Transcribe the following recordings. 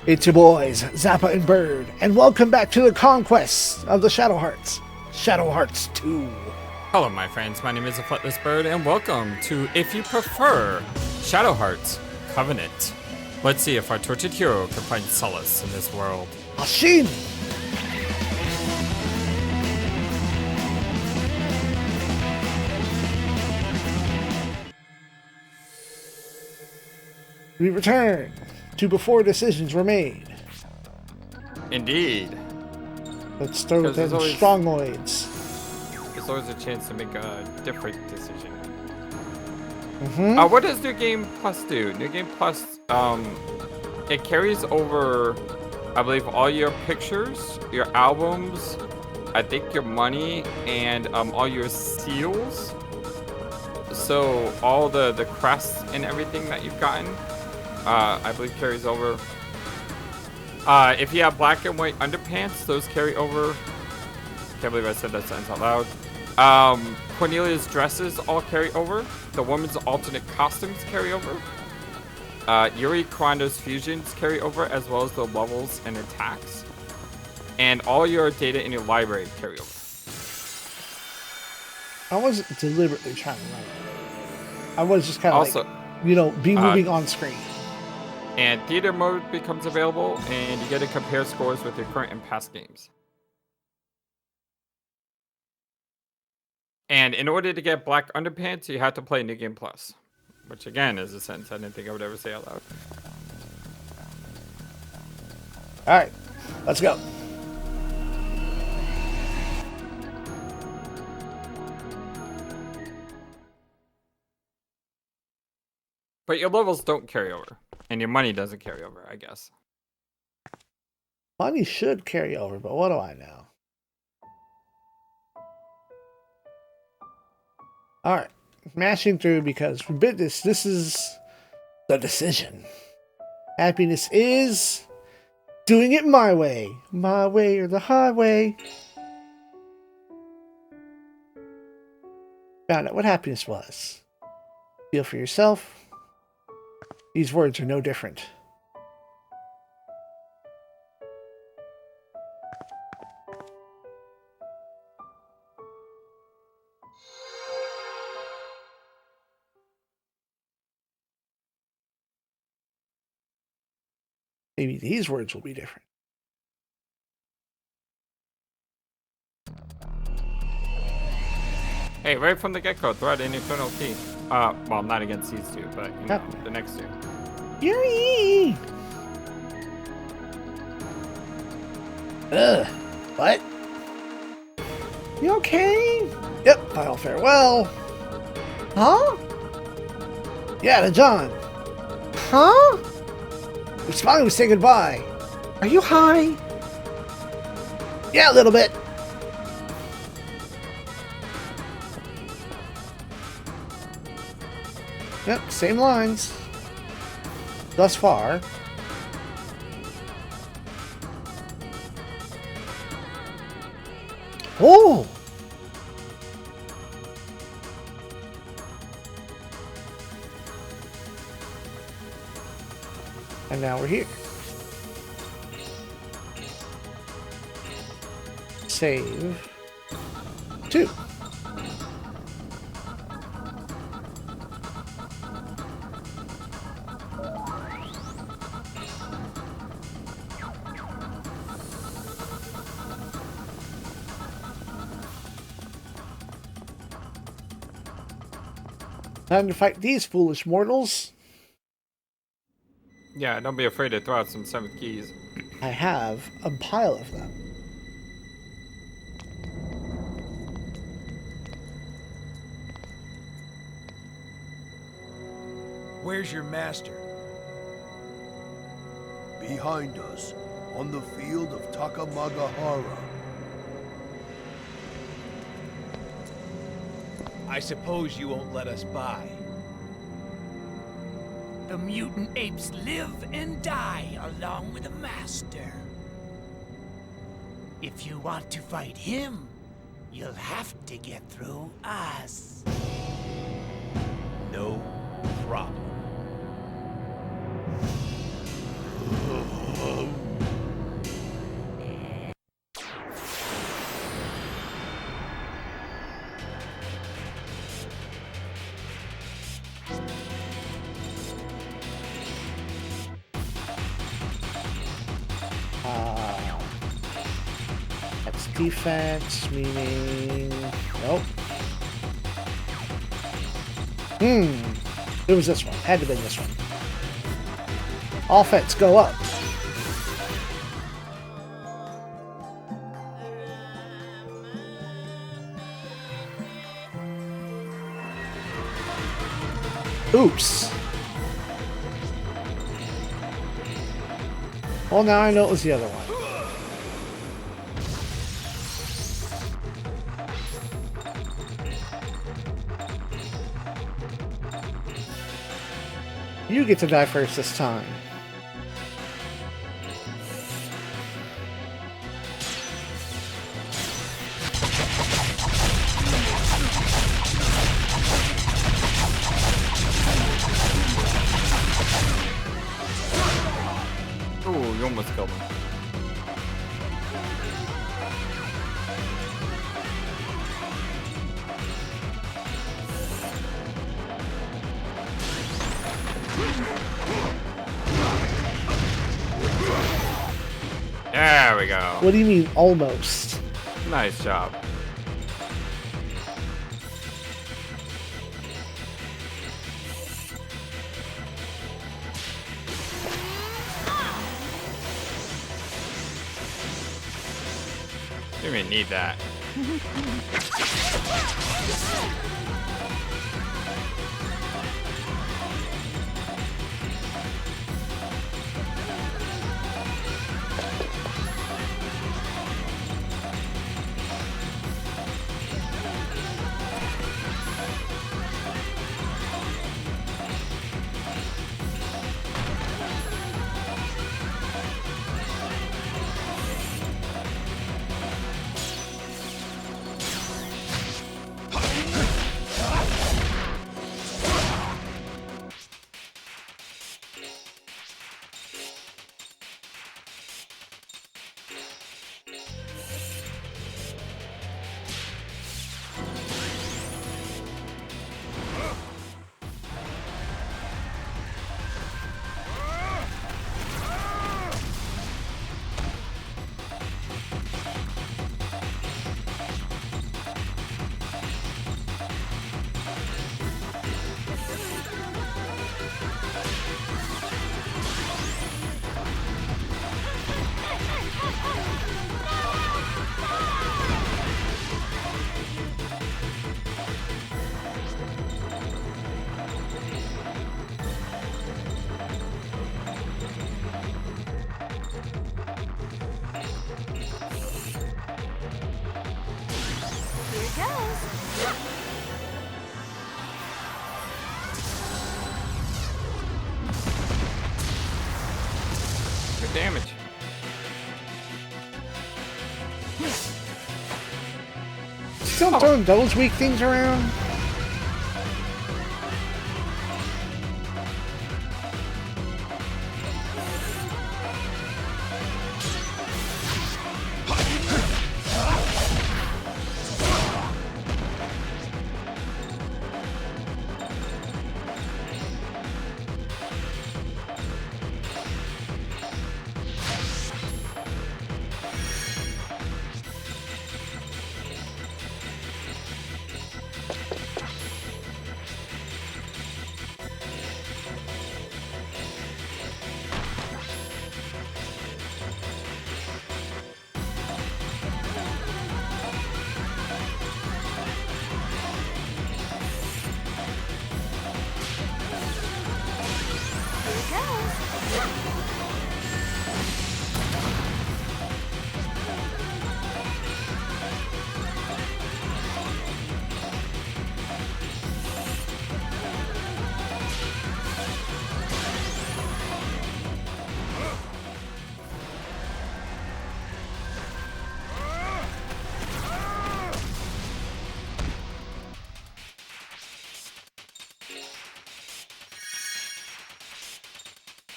It's your boys, Zappa and Bird, and welcome back to the conquest of the Shadow Hearts. Shadow Hearts 2. Hello, my friends. My name is FlightlessBird, and welcome to, if you prefer, Shadow Hearts Covenant. Let's see if our tortured hero can find solace in this world. Ashin! We return to before decisions were made. Indeed. Let's start with them strongoids. There's always a chance to make a different decision. Mm-hmm. What does New Game Plus do? New Game Plus, it carries over, I believe, all your pictures, your albums, I think your money, and all your seals. So all the crests and everything that you've gotten, I believe carries over. If you have black and white underpants, those carry over. Can't believe I said that sentence out loud. Cornelia's dresses all carry over. The woman's alternate costumes carry over. Yuri Kwando's fusions carry over, as well as the levels and attacks. And all your data in your library carry over. I wasn't deliberately trying to write. I was just kind of also, be moving on screen. And theater mode becomes available, and you get to compare scores with your current and past games. And in order to get black underpants, you have to play New Game Plus. Which, again, is a sentence I didn't think I would ever say out loud. Alright, let's go. But your levels don't carry over. And your money doesn't carry over, I guess. Money should carry over, but what do I know? Alright, mashing through because for business, this is the decision. Happiness is doing it my way or the highway. Found out what happiness was. Feel for yourself. These words are no different. Maybe these words will be different. Hey, right from the get-go, throw out an infernal key. Well, not against these two, but the next two. Yuri! Ugh. What? You okay? Yep, final farewell. Huh? Yeah, to John. Huh? It's finally we say goodbye. Are you high? Yeah, a little bit. Yep, same lines. Thus far. Oh! And now we're here. Save. 2. Time to fight these foolish mortals. Yeah, don't be afraid to throw out some 7th keys. I have a pile of them. Where's your master? Behind us, on the field of Takamagahara. I suppose you won't let us by. The mutant apes live and die along with the master. If you want to fight him, you'll have to get through us. No problem. defects, meaning... Nope. It was this one. Had to be this one. All effects go up. Oops. Well, now I know it was the other one. You get to die first this time. Ooh, you almost killed him. There we go. What do you mean, almost? Nice job. You may need that. Good damage. Still throwing those weak things around?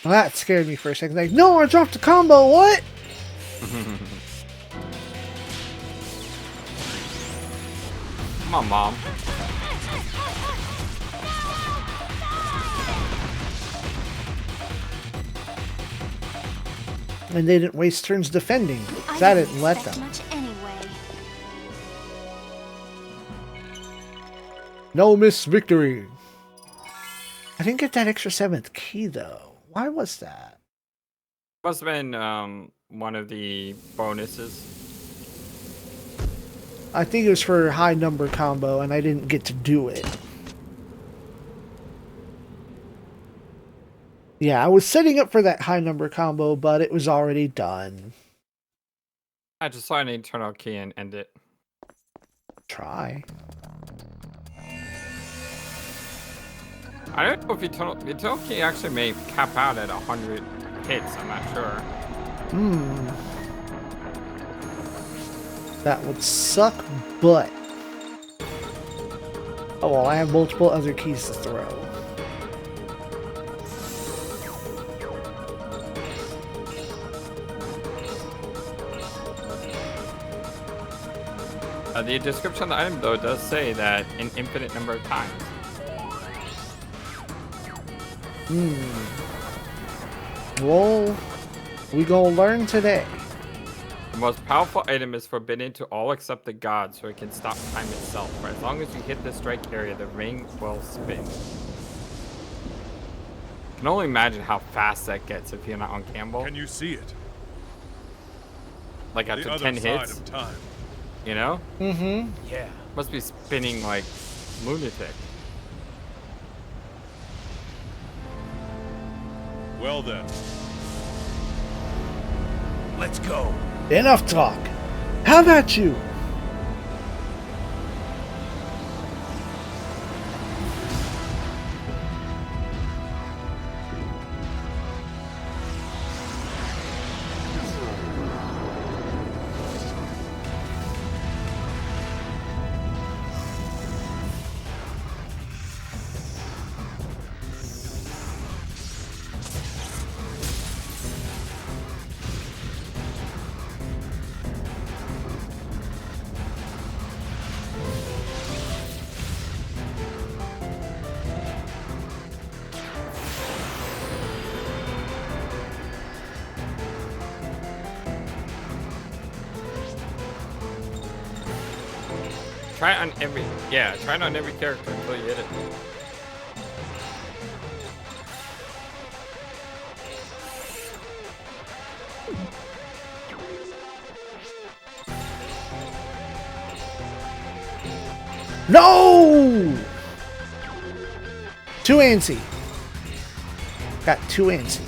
Well, that scared me for a second. Like, no, I dropped a combo. What? Come on, Mom. And they didn't waste turns defending. 'Cause I didn't let them. Much anyway. No miss victory. I didn't get that extra 7th key though. Why was that? Must have been one of the bonuses. I think it was for high number combo and I didn't get to do it. Yeah, I was setting up for that high number combo, but it was already done. I just saw an eternal key and end it. Try. I don't know if eternal key actually may cap out at 100 hits. I'm not sure. That would suck, but... Oh well, I have multiple other keys to throw. The description of the item, though, does say that an infinite number of times. Well, we gonna learn today. The most powerful item is forbidden to all except the gods, so it can stop time itself. For as long as you hit the strike area, the ring will spin. I can only imagine how fast that gets if you're not on Campbell. Can you see it? Like after The other 10 side hits, of time. you know? Yeah. Must be spinning like lunatic. Well then, Let's go. Enough talk. How about you? Try it on every, try it on every character until you hit it. No! 2 antsy. Got 2 antsy.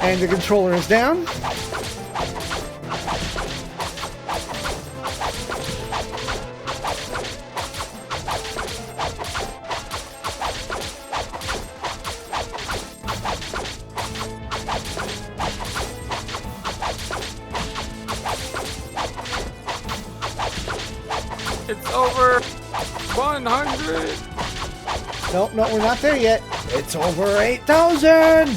And the controller is down. It's over 100. No, we're not there yet. It's over 8,000.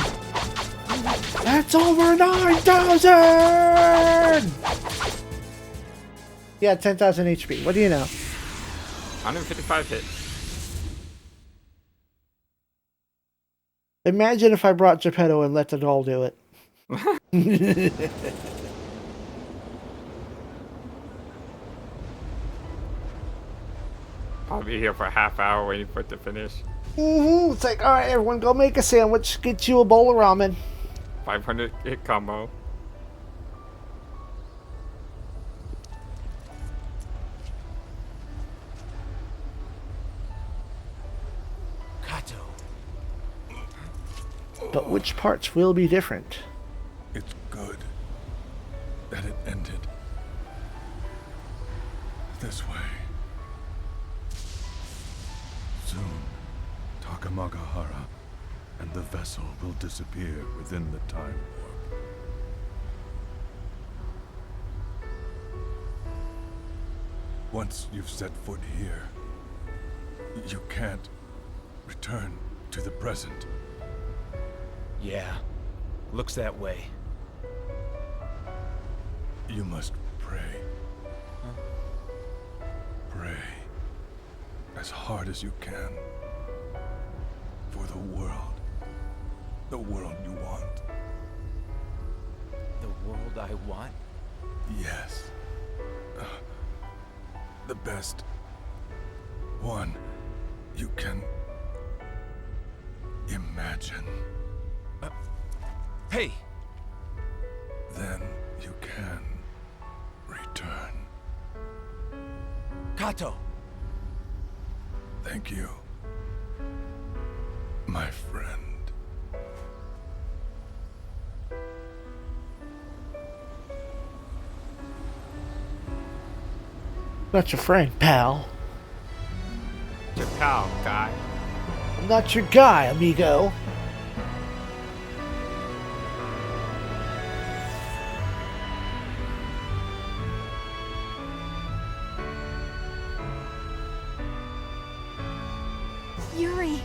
That's over 9,000. Yeah, 10,000 HP. What do you know? 155 hits. Imagine if I brought Geppetto and let the doll do it. I'll be here for a half hour waiting for it to finish. It's like, all right, everyone, go make a sandwich. Get you a bowl of ramen. 500 hit combo. Kato. But which parts will be different? it's good that it ended this way. Soon, Takamagahara and the vessel will disappear within the time warp. Once you've set foot here, you can't return to the present. Yeah. Looks that way. You must pray. Pray as hard as you can for the world the world you want. The world I want? Yes. The best one you can imagine. Hey! Then you can return. Kato! Thank you, my friend. Not your friend, pal. Your pal, guy. I'm not your guy, amigo. Yuri.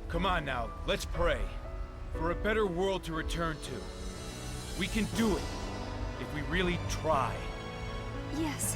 Come on now, let's pray. For a better world to return to. We can do it. If we really try. Yes.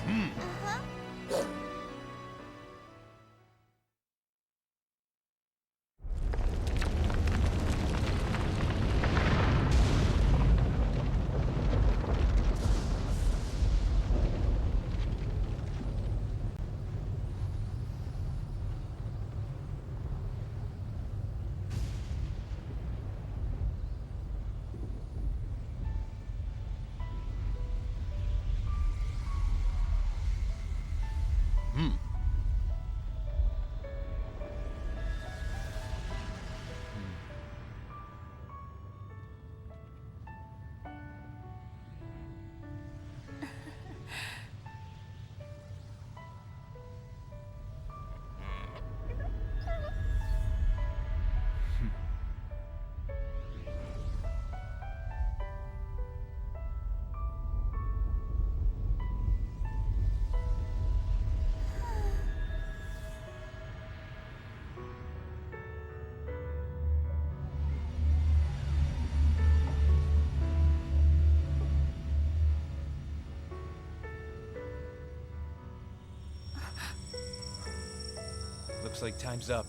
Looks like time's up.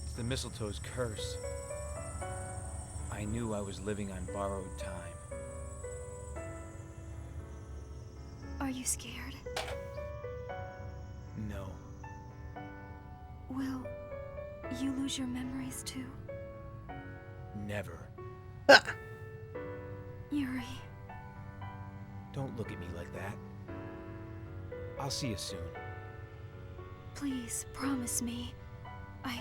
It's the mistletoe's curse. I knew I was living on borrowed time. Are you scared? No. Will you lose your memories too? Never. Yuri. Don't look at me like that. I'll see you soon. Please, promise me. I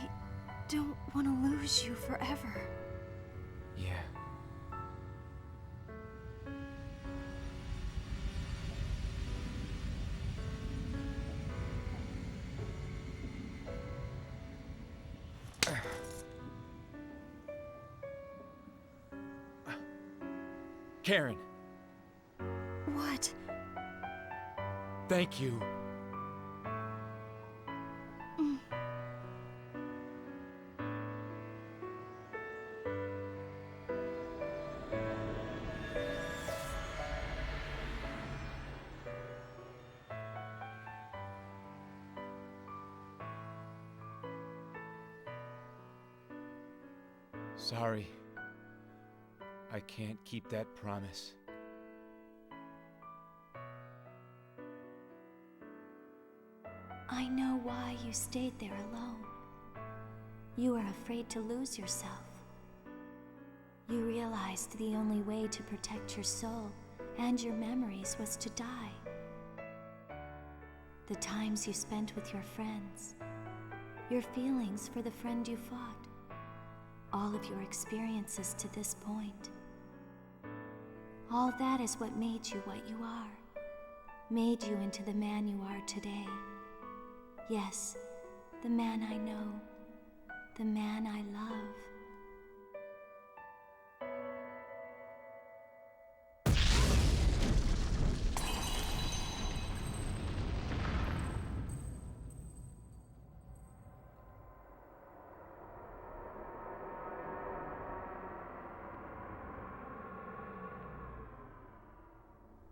don't want to lose you forever. Yeah. Karen, What? thank you. Sorry. I can't keep that promise. I know why you stayed there alone. You were afraid to lose yourself. You realized the only way to protect your soul and your memories was to die. The times you spent with your friends, your feelings for the friend you fought, all of your experiences to this point. All that is what made you what you are, made you into the man you are today. Yes, the man I know, the man I love.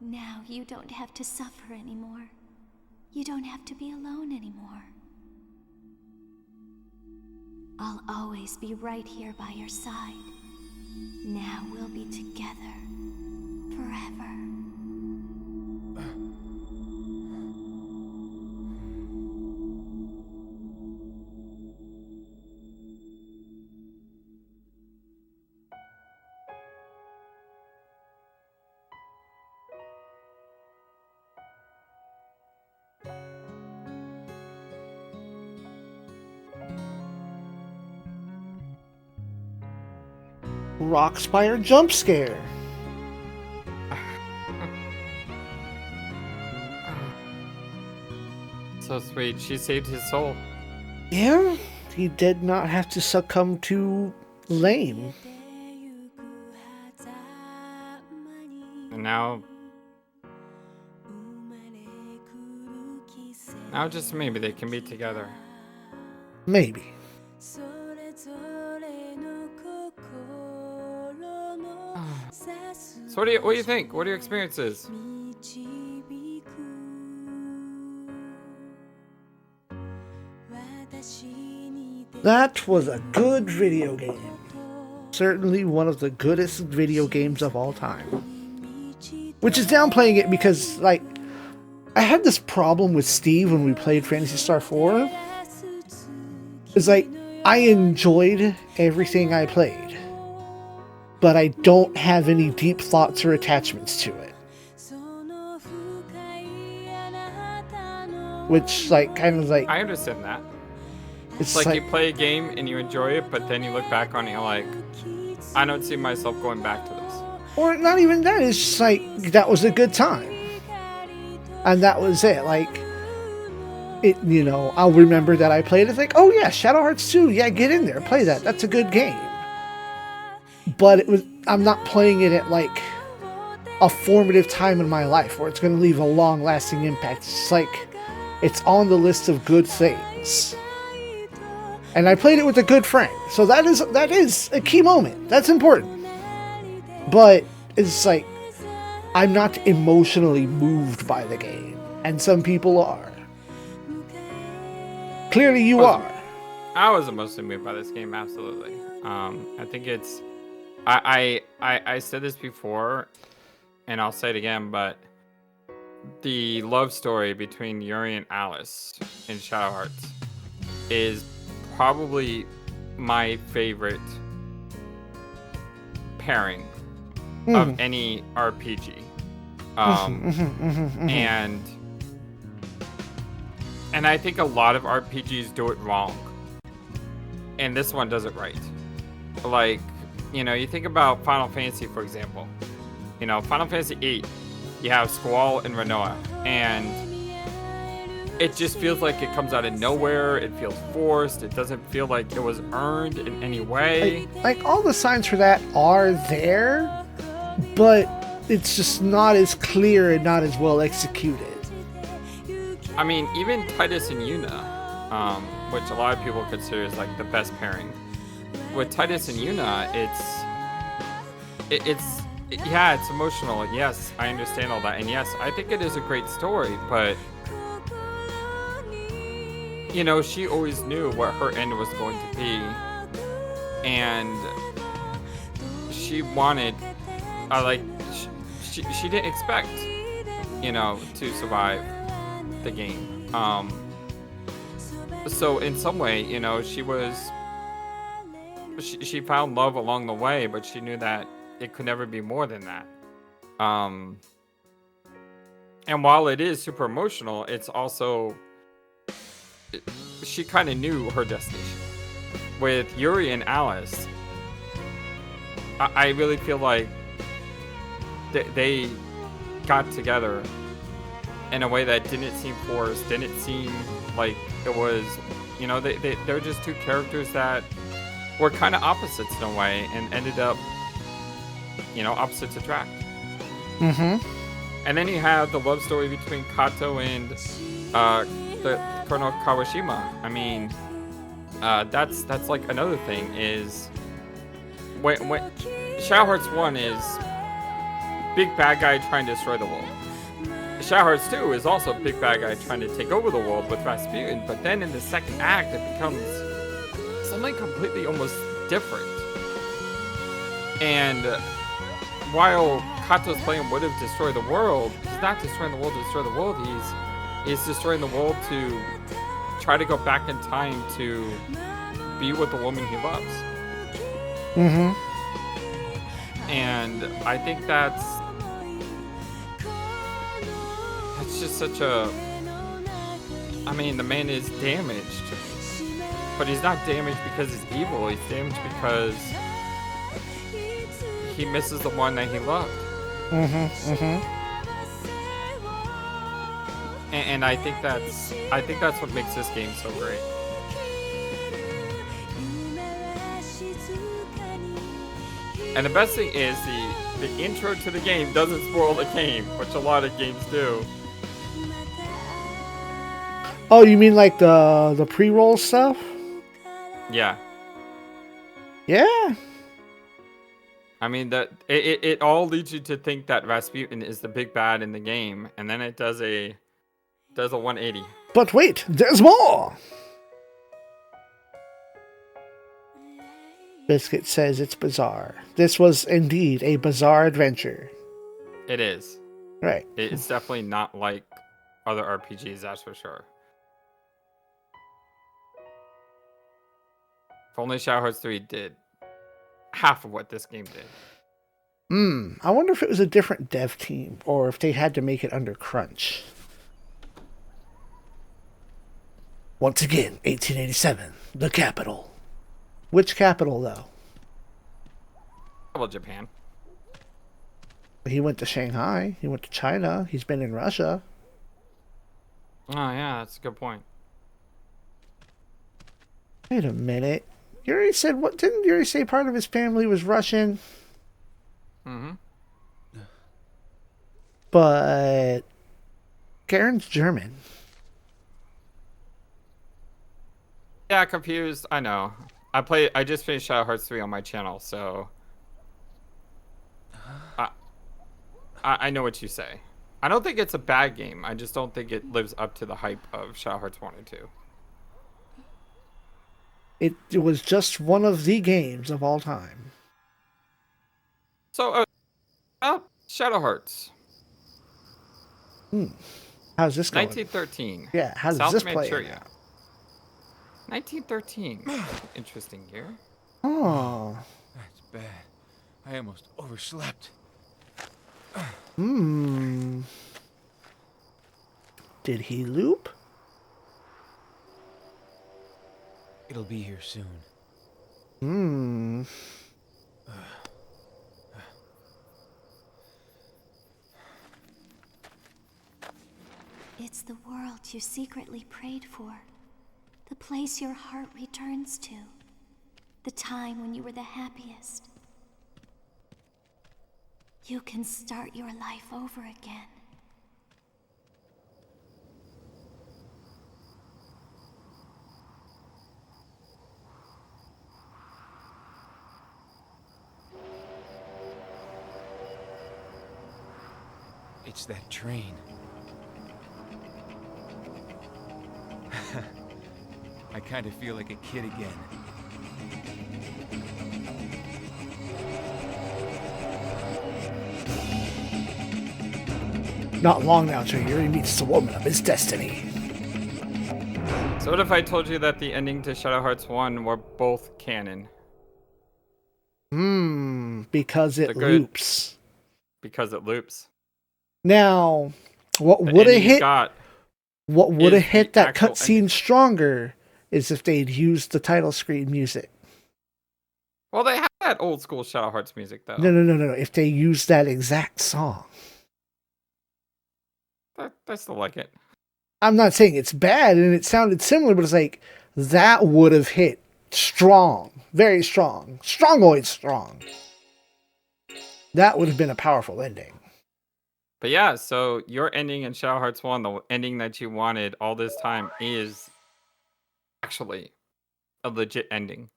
Now you don't have to suffer anymore. You don't have to be alone anymore. I'll always be right here by your side. Now we'll be together forever. Rockspire jump scare. So sweet. She saved his soul. Yeah, he did not have to succumb to lame. And now just maybe they can be together. Maybe. So what do you think? What are your experiences? That was a good video game. Certainly one of the goodest video games of all time. Which is downplaying it because, like, I had this problem with Steve when we played Phantasy Star 4. It's like, I enjoyed everything I played, but I don't have any deep thoughts or attachments to it. Which, like, kind of like... I understand that. It's like you play a game and you enjoy it, but then you look back on it and you're like, I don't see myself going back to this. Or not even that, it's just like, that was a good time. And that was it, like, it, you know, I'll remember that I played it, like, oh yeah, Shadow Hearts 2, yeah, get in there, play that, that's a good game. But I'm not playing it at, like, a formative time in my life where it's going to leave a long-lasting impact. It's like, it's on the list of good things. And I played it with a good friend, so that is a key moment. That's important. But it's like, I'm not emotionally moved by the game, and some people are. Clearly, you are. I was emotionally moved by this game, absolutely. I think it's, I said this before, and I'll say it again, but the love story between Yuri and Alice in Shadow Hearts is probably my favorite pairing of any RPG. And I think a lot of RPGs do it wrong, and this one does it right. Like, you know, you think about Final Fantasy, for example. You know, Final Fantasy VIII, you have Squall and Renoa, and it just feels like it comes out of nowhere. It feels forced. It doesn't feel like it was earned in any way. Like all the signs for that are there, but it's just not as clear and not as well executed. I mean, even Titus and Yuna, which a lot of people consider as like the best pairing. With Titus and Yuna, yeah, it's emotional. Yes, I understand all that, and yes, I think it is a great story. But you know, she always knew what her end was going to be, and she wanted, she didn't expect, you know, to survive the game. So in some way, you know, she found love along the way, but she knew that it could never be more than that. And while it is super emotional, it's also, she kind of knew her destination. With Yuri and Alice, I really feel like they got together in a way that didn't seem forced, didn't seem like it was, you know, they're just two characters that were kind of opposites in a way and ended up, you know, opposites attract. And then you have the love story between Kato and the Colonel Kawashima. I mean, that's like another thing is when Shadow Hearts 1 is big bad guy trying to destroy the world. Shadow Hearts 2 is also a big bad guy trying to take over the world with Rasputin, but then in the second act it becomes something completely almost different. And while Kato's plan would have destroyed the world, he's not destroying the world to destroy the world, he's destroying the world to try to go back in time to be with the woman he loves. Mm-hmm. And I think that's just such a... I mean, the man is damaged. But he's not damaged because he's evil. He's damaged because he misses the one that he loved. Mm-hmm. Mm-hmm. And I think that's what makes this game so great. And the best thing is the intro to the game doesn't spoil the game, which a lot of games do. Oh, you mean like the pre-roll stuff? Yeah. Yeah. I mean that it all leads you to think that Rasputin is the big bad in the game, and then it does a 180. But wait, there's more! Biscuit says it's bizarre. This was indeed a bizarre adventure. It is. Right. It's definitely not like other RPGs, that's for sure. If only Shadow Hearts 3 did half of what this game did. I wonder if it was a different dev team, or if they had to make it under crunch. Once again, 1887, the capital. Which capital, though? Well, Japan. He went to Shanghai. He went to China. He's been in Russia. Oh, yeah, that's a good point. Wait a minute. You already said what? Didn't you already say part of his family was Russian? Mm-hmm. But Garen's German. Yeah, confused. I know. I just finished Shadow Hearts 3 on my channel, so I know what you say. I don't think it's a bad game. I just don't think it lives up to the hype of Shadow Hearts 1 and 2. It was just one of the games of all time. So, Shadow Hearts. How's this going? 1913. Yeah, how does South this play Manchuria. out? 1913. Interesting year. Oh. That's bad. I almost overslept. Did he loop? It'll be here soon. It's the world you secretly prayed for. The place your heart returns to. The time when you were the happiest. You can start your life over again. It's that train. I kind of feel like a kid again. Not long now till Yuri meets the woman of his destiny. So what if I told you that the ending to Shadow Hearts 1 were both canon? Because it loops. Because it loops. Now, what The would have ending you hit? got What would have is hit the that actual cutscene stronger is if they'd used the title screen music. Well, they have that old school Shadow Hearts music, though. No. If they used that exact song. I still like it. I'm not saying it's bad, and it sounded similar, but it's like, that would have hit strong. Very strong. Strongoid strong. That would have been a powerful ending. But yeah, so your ending in Shadow Hearts 1, the ending that you wanted all this time, is actually a legit ending.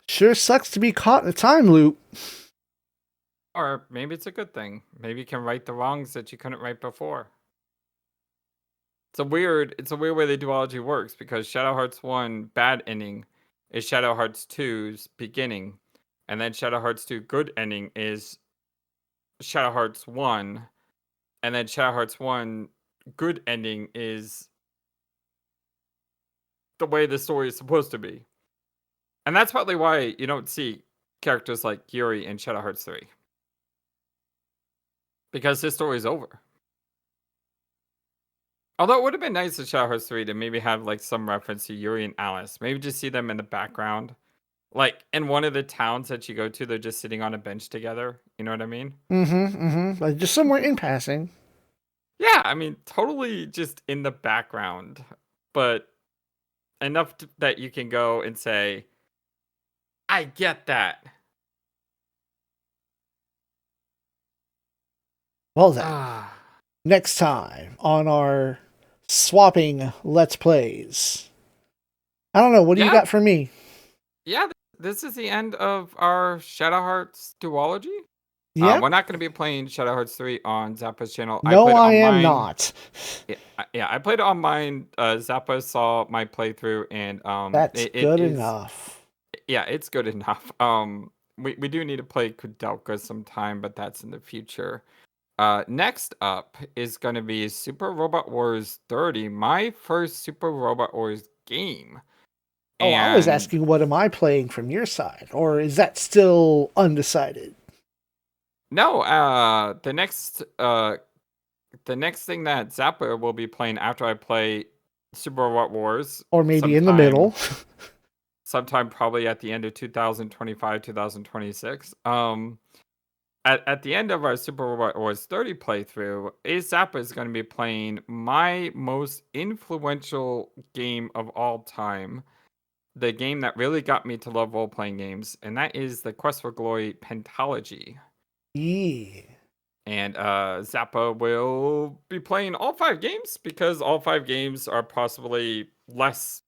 Sure sucks to be caught in a time loop. Or maybe it's a good thing. Maybe you can right the wrongs that you couldn't right before. It's a weird way the duology works because Shadow Hearts 1 bad ending is Shadow Hearts 2's beginning. And then Shadow Hearts 2 good ending is Shadow Hearts 1. And then Shadow Hearts 1 good ending is the way the story is supposed to be. And that's partly why you don't see characters like Yuri in Shadow Hearts 3. Because his story is over. Although it would have been nice in Shadow Hearts 3 to maybe have like some reference to Yuri and Alice. Maybe just see them in the background. Like in one of the towns that you go to, they're just sitting on a bench together. You know what I mean? Like just somewhere in passing. Yeah, I mean, totally just in the background. But enough that you can go and say, I get that. Well then, next time on our swapping Let's Plays. I don't know, what do you got for me? Yeah, this is the end of our Shadow Hearts duology. Yeah. We're not going to be playing Shadow Hearts 3 on Zappa's channel. No, I am mine. not. Yeah, I played it on mine. Zappa saw my playthrough, and That's good enough. Yeah, it's good enough. We do need to play Kudelka sometime, but that's in the future. Next up is going to be Super Robot Wars 30, my first Super Robot Wars game. Oh, I was asking, what am I playing from your side? Or is that still undecided? No, the next thing that Zappa will be playing after I play Super Robot Wars, or maybe in the middle, sometime probably at the end of 2025, 2026. At the end of our Super Robot Wars 30 playthrough, Zappa is going to be playing my most influential game of all time, the game that really got me to love role-playing games, and that is the Quest for Glory Pentalogy. Yeah. And Zappa will be playing all 5 games because all 5 games are possibly less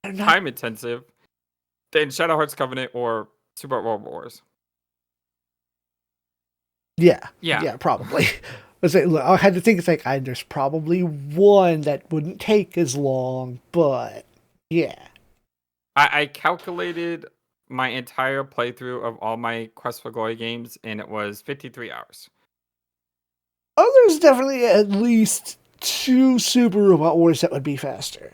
time intensive than Shadow Hearts Covenant or Super Robot Wars. Yeah, probably. I had to think, it's like, there's probably one that wouldn't take as long, but yeah. I calculated my entire playthrough of all my Quest for Glory games, and it was 53 hours. Oh, there's definitely at least 2 Super Robot Wars that would be faster.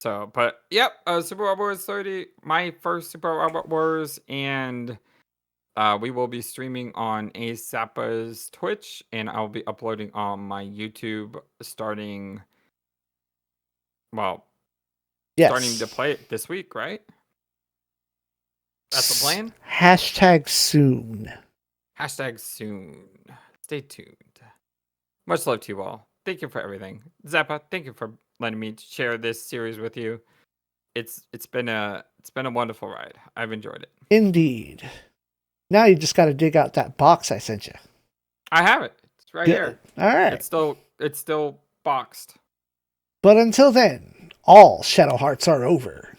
So, but yep, Super Robot Wars 30, my first Super Robot Wars, and we will be streaming on Zappa's Twitch, and I'll be uploading on my YouTube starting to play it this week, right? That's the plan? #soon. #soon. Stay tuned. Much love to you all. Thank you for everything. Zappa, thank you for letting me share this series with you. It's been a wonderful ride. I've enjoyed it. Indeed. Now you just got to dig out that box I sent you. I have it. It's right here. All right. It's still boxed. But until then, all Shadow Hearts are over.